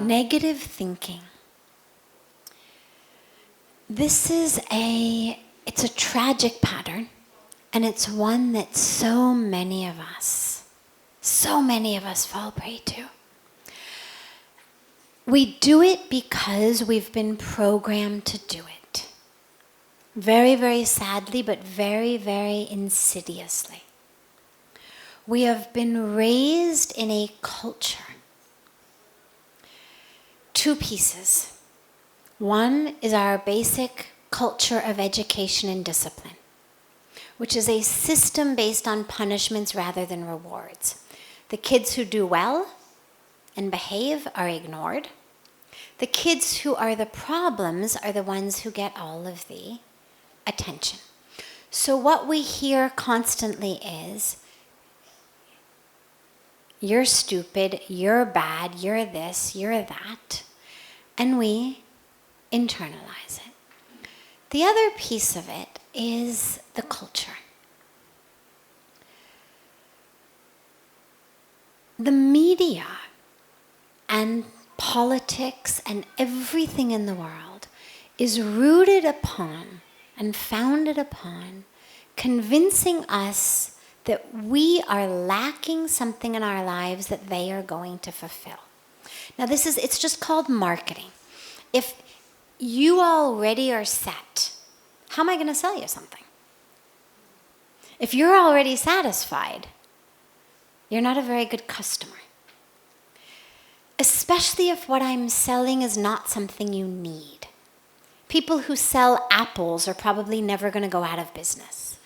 Negative thinking. It's a tragic pattern, and it's one that so many of us fall prey to. We do it because we've been programmed to do it. Very, very sadly, but very, very insidiously. We have been raised in a culture. Two pieces. One is our basic culture of education and discipline, which is a system based on punishments rather than rewards. The kids who do well and behave are ignored. The kids who are the problems are the ones who get all of the attention. So what we hear constantly is, you're stupid, you're bad, you're this, you're that, and we internalize it. The other piece of it is the culture. The media and politics and everything in the world is rooted upon and founded upon convincing us that we are lacking something in our lives that they are going to fulfill. Now it's just called marketing. If you already are set, how am I going to sell you something? If you're already satisfied, you're not a very good customer. Especially if what I'm selling is not something you need. People who sell apples are probably never going to go out of business.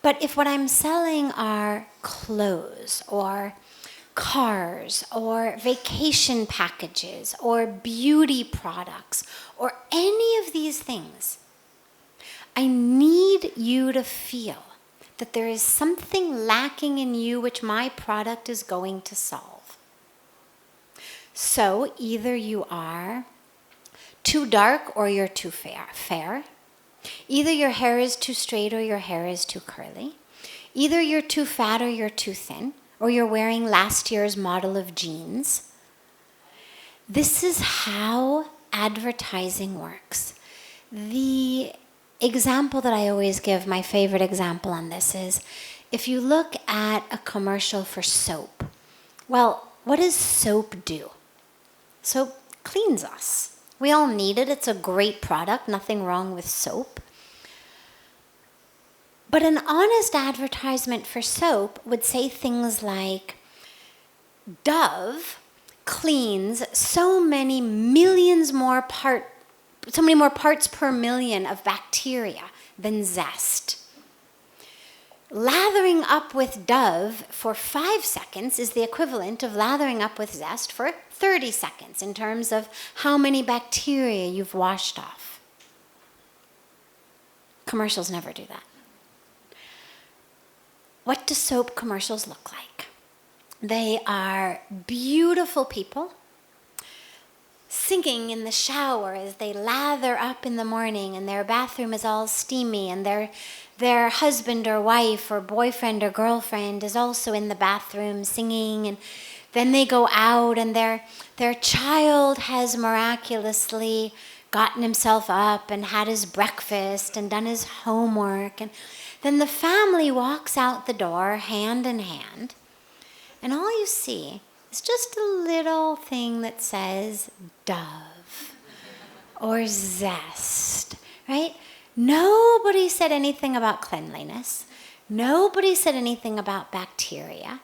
But if what I'm selling are clothes or cars or vacation packages or beauty products or any of these things, I need you to feel that there is something lacking in you which my product is going to solve. So either you are too dark or you're too fair. Either your hair is too straight or your hair is too curly. Either you're too fat or you're too thin, or you're wearing last year's model of jeans. This is how advertising works. The example that I always give, my favorite example on this is, if you look at a commercial for soap, well, what does soap do? Soap cleans us. We all need it. It's a great product. Nothing wrong with soap. But an honest advertisement for soap would say things like, Dove cleans so many more parts per million of bacteria than Zest. Lathering up with Dove for 5 seconds is the equivalent of lathering up with Zest for 30 seconds in terms of how many bacteria you've washed off. Commercials never do that. What do soap commercials look like? They are beautiful people singing in the shower as they lather up in the morning and their bathroom is all steamy and their husband or wife or boyfriend or girlfriend is also in the bathroom singing, and then they go out and their child has miraculously gotten himself up and had his breakfast and done his homework, and then the family walks out the door hand in hand, and all you see is just a little thing that says Dove or Zest, right? Nobody said anything about cleanliness. Nobody said anything about bacteria.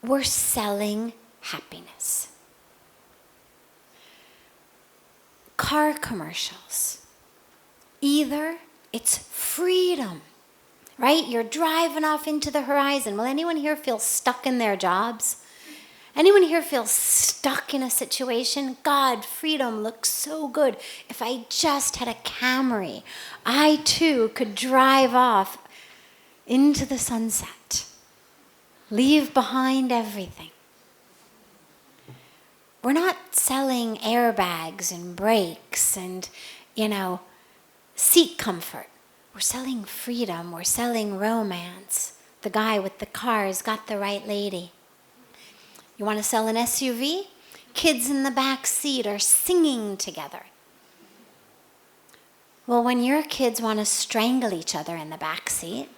We're selling happiness. Car commercials. Either it's freedom, right? You're driving off into the horizon. Will anyone here feel stuck in their jobs? Anyone here feel stuck in a situation? God, freedom looks so good. If I just had a Camry, I too could drive off into the sunset. Leave behind everything. We're not selling airbags and brakes and, seat comfort. We're selling freedom. We're selling romance. The guy with the car's got the right lady. You want to sell an SUV? Kids in the back seat are singing together. Well, when your kids want to strangle each other in the back seat,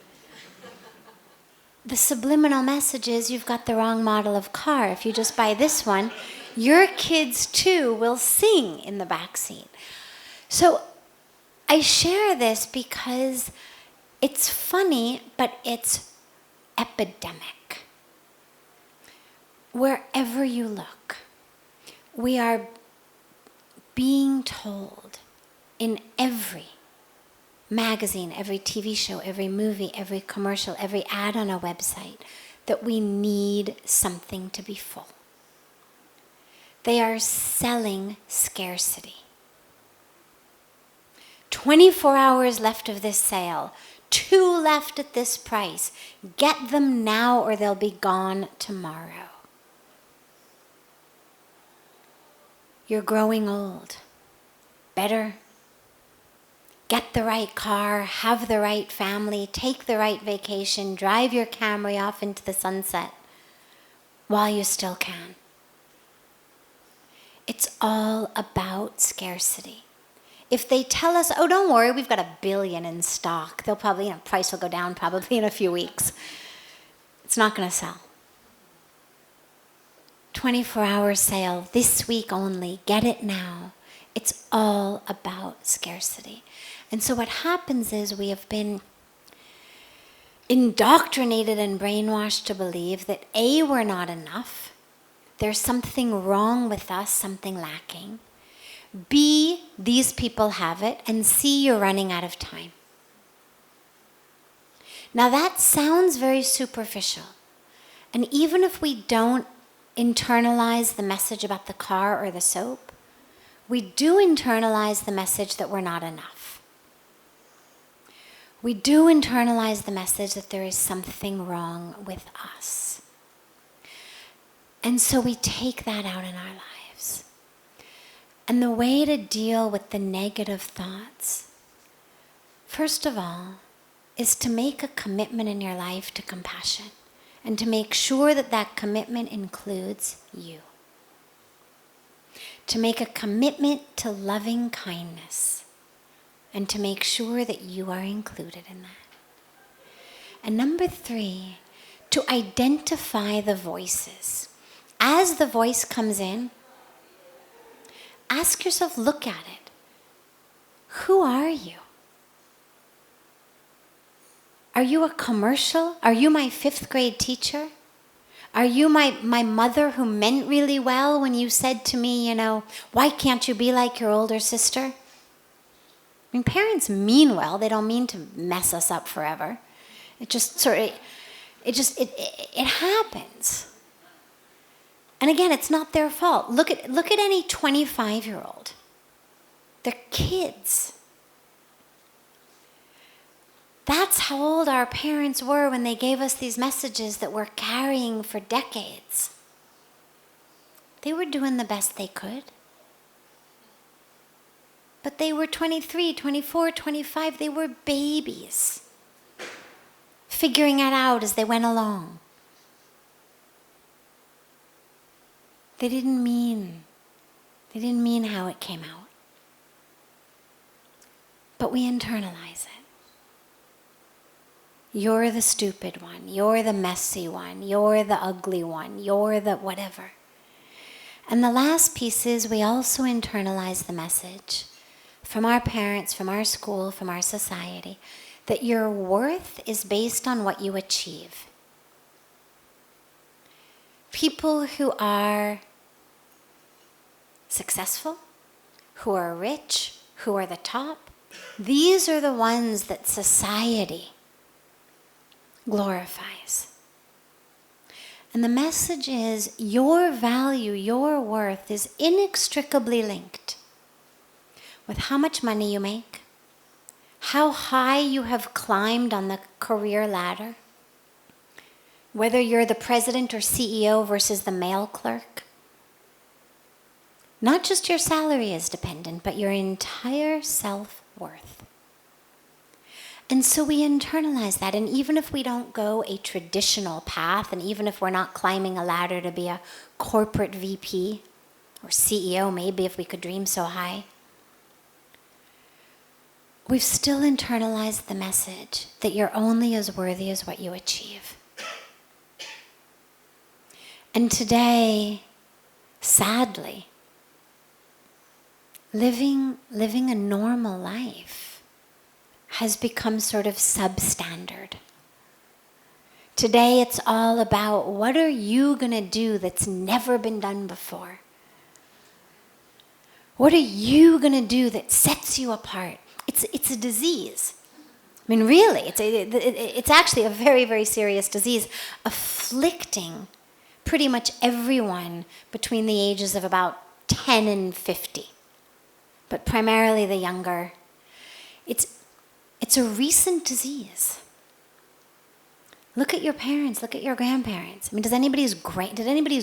the subliminal message is you've got the wrong model of car. If you just buy this one, your kids too will sing in the back seat. So I share this because it's funny, but it's epidemic. Wherever you look, we are being told in every magazine, every TV show, every movie, every commercial, every ad on a website, that we need something to be full. They are selling scarcity. 24 hours left of this sale, 2 left at this price. Get them now or they'll be gone tomorrow. You're growing old. Better get the right car, have the right family, take the right vacation, drive your Camry off into the sunset while you still can. It's all about scarcity. If they tell us, oh, don't worry, we've got 1 billion in stock, they'll probably, price will go down probably in a few weeks. It's not going to sell. 24-hour sale, this week only, get it now. It's all about scarcity. And so what happens is we have been indoctrinated and brainwashed to believe that A, we're not enough. There's something wrong with us, something lacking. B, these people have it. And C, you're running out of time. Now that sounds very superficial. And even if we don't internalize the message about the car or the soap, we do internalize the message that we're not enough. We do internalize the message that there is something wrong with us. And so we take that out in our lives. And the way to deal with the negative thoughts, first of all, is to make a commitment in your life to compassion and to make sure that that commitment includes you. To make a commitment to loving kindness and to make sure that you are included in that. And number 3, to identify the voices. As the voice comes in, ask yourself, look at it. Who are you? Are you a commercial? Are you my 5th grade teacher? Are you my mother who meant really well when you said to me, why can't you be like your older sister? I mean, parents mean well. They don't mean to mess us up forever. It just it happens. And again, it's not their fault. Look at any 25-year-old. They're kids. That's how old our parents were when they gave us these messages that we're carrying for decades. They were doing the best they could. But they were 23, 24, 25. They were babies, figuring it out as they went along. They didn't mean how it came out. But we internalize it. You're the stupid one. You're the messy one. You're the ugly one. You're the whatever. And the last piece is we also internalize the message from our parents, from our school, from our society, that your worth is based on what you achieve. People who are successful, who are rich, who are the top, these are the ones that society glorifies. And the message is your value, your worth is inextricably linked with how much money you make, how high you have climbed on the career ladder, whether you're the president or CEO versus the mail clerk. Not just your salary is dependent, but your entire self-worth. And so we internalize that. And even if we don't go a traditional path, and even if we're not climbing a ladder to be a corporate VP or CEO, maybe if we could dream so high, we've still internalized the message that you're only as worthy as what you achieve. And today, sadly, living a normal life has become sort of substandard. Today it's all about what are you going to do that's never been done before? What are you going to do that sets you apart? It's a disease. I mean, really, it's actually a very, very serious disease afflicting pretty much everyone between the ages of about 10 and 50, but primarily the younger. It's a recent disease. Look at your parents, look at your grandparents. I mean, did anybody's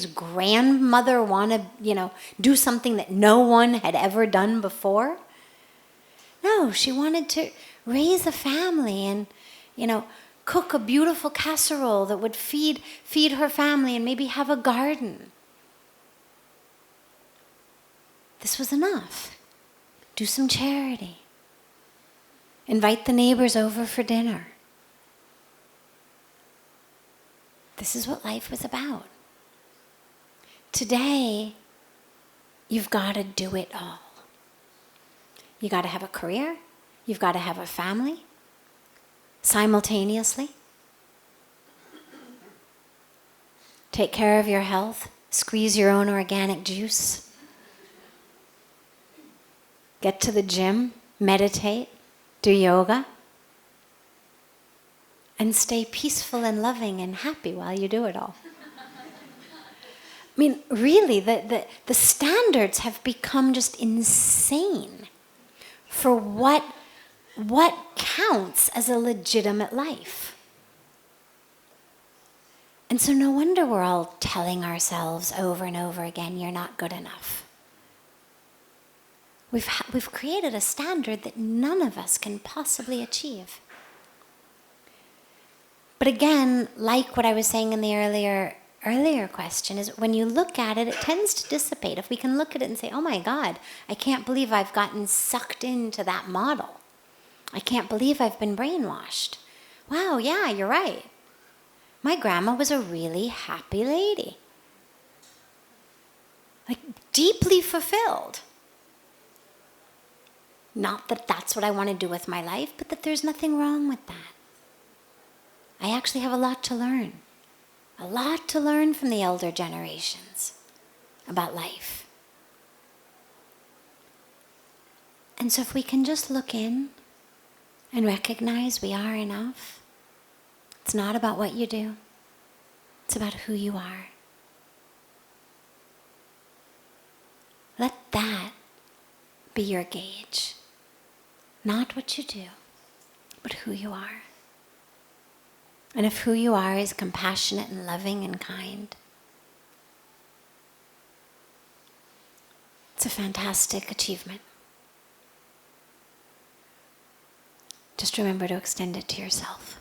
grandmother want to, do something that no one had ever done before? No, she wanted to raise a family and, cook a beautiful casserole that would feed her family and maybe have a garden. This was enough. Do some charity. Invite the neighbors over for dinner. This is what life was about. Today, you've got to do it all. You got to have a career. You've got to have a family simultaneously. Take care of your health. Squeeze your own organic juice. Get to the gym. Meditate. Do yoga. And stay peaceful and loving and happy while you do it all. I mean, really, the standards have become just insane for what counts as a legitimate life. And so no wonder we're all telling ourselves over and over again, you're not good enough. We've created a standard that none of us can possibly achieve. But again, like what I was saying in the earlier question, is when you look at it, it tends to dissipate. If we can look at it and say, oh my God, I can't believe I've gotten sucked into that model. I can't believe I've been brainwashed. Wow, yeah, you're right. My grandma was a really happy lady. Like, deeply fulfilled. Not that that's what I want to do with my life, but that there's nothing wrong with that. I actually have a lot to learn. A lot to learn from the elder generations about life. And so if we can just look in and recognize we are enough, it's not about what you do. It's about who you are. Let that be your gauge. Not what you do, but who you are. And if who you are is compassionate and loving and kind, it's a fantastic achievement. Just remember to extend it to yourself.